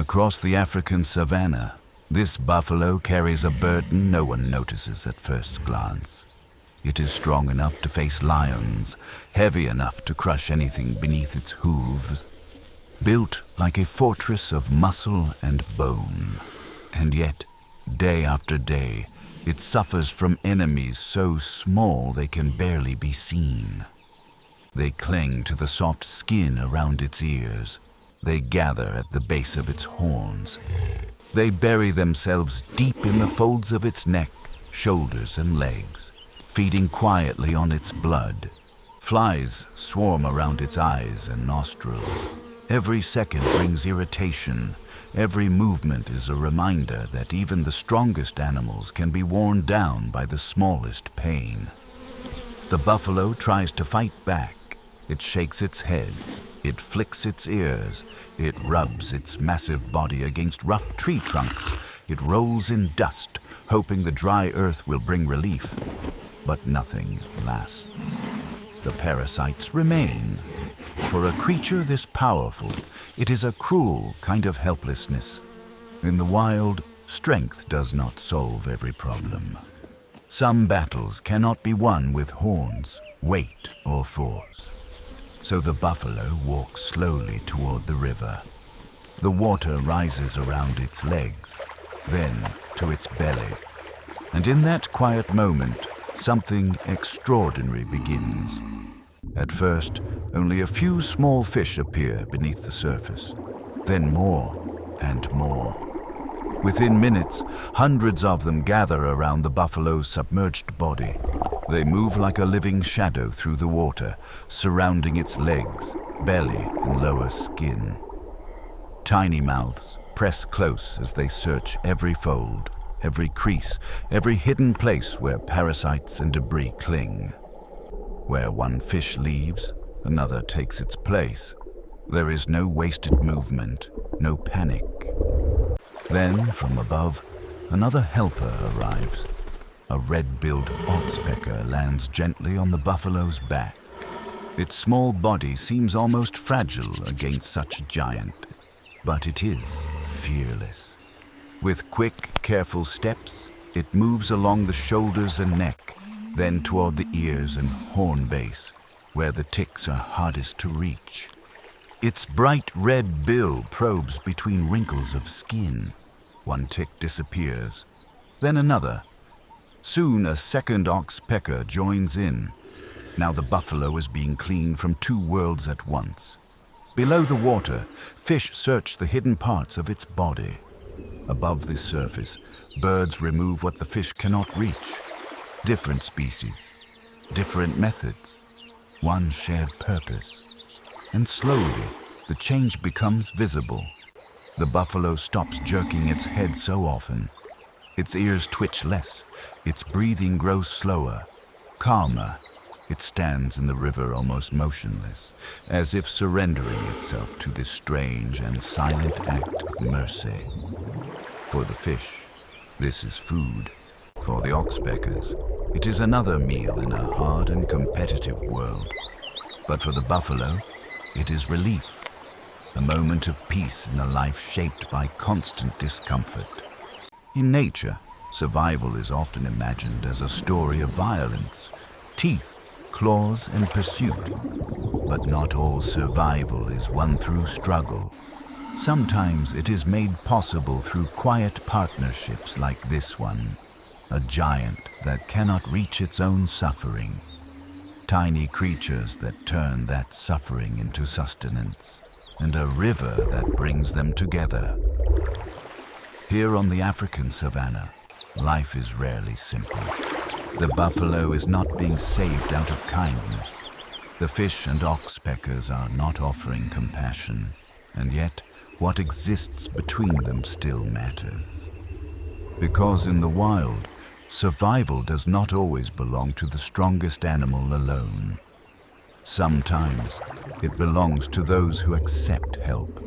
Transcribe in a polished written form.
Across the African savanna, this buffalo carries a burden no one notices at first glance. It is strong enough to face lions, heavy enough to crush anything beneath its hooves, built like a fortress of muscle and bone. And yet, day after day, it suffers from enemies so small they can barely be seen. They cling to the soft skin around its ears. They gather at the base of its horns. They bury themselves deep in the folds of its neck, shoulders, and legs, feeding quietly on its blood. Flies swarm around its eyes and nostrils. Every second brings irritation. Every movement is a reminder that even the strongest animals can be worn down by the smallest pain. The buffalo tries to fight back. It shakes its head. It flicks its ears. It rubs its massive body against rough tree trunks. It rolls in dust, hoping the dry earth will bring relief. But nothing lasts. The parasites remain. For a creature this powerful, it is a cruel kind of helplessness. In the wild, strength does not solve every problem. Some battles cannot be won with horns, weight, or force. So the buffalo walks slowly toward the river. The water rises around its legs, then to its belly. And in that quiet moment, something extraordinary begins. At first, only a few small fish appear beneath the surface, then more and more. Within minutes, hundreds of them gather around the buffalo's submerged body. They move like a living shadow through the water, surrounding its legs, belly, and lower skin. Tiny mouths press close as they search every fold, every crease, every hidden place where parasites and debris cling. Where one fish leaves, another takes its place. There is no wasted movement, no panic. Then, from above, another helper arrives. A red-billed oxpecker lands gently on the buffalo's back. Its small body seems almost fragile against such a giant, but it is fearless. With quick, careful steps, it moves along the shoulders and neck, then toward the ears and horn base, where the ticks are hardest to reach. Its bright red bill probes between wrinkles of skin. One tick disappears, then another. Soon a second oxpecker joins in. Now the buffalo is being cleaned from two worlds at once. Below the water, fish search the hidden parts of its body. Above the surface, birds remove what the fish cannot reach. Different species, different methods, one shared purpose. And slowly, the change becomes visible. The buffalo stops jerking its head so often. Its ears twitch less, its breathing grows slower, calmer. It stands in the river almost motionless, as if surrendering itself to this strange and silent act of mercy. For the fish, this is food. For the Oxpeckers, it is another meal in a hard and competitive world. But for the buffalo, it is relief, a moment of peace in a life shaped by constant discomfort. In nature, survival is often imagined as a story of violence, teeth, claws, and pursuit. But not all survival is won through struggle. Sometimes it is made possible through quiet partnerships like this one. A giant that cannot reach its own suffering. Tiny creatures that turn that suffering into sustenance. And a river that brings them together. Here on the African savanna, life is rarely simple. The buffalo is not being saved out of kindness. The fish and oxpeckers are not offering compassion. And yet, what exists between them still matters. Because in the wild, survival does not always belong to the strongest animal alone. Sometimes it belongs to those who accept help,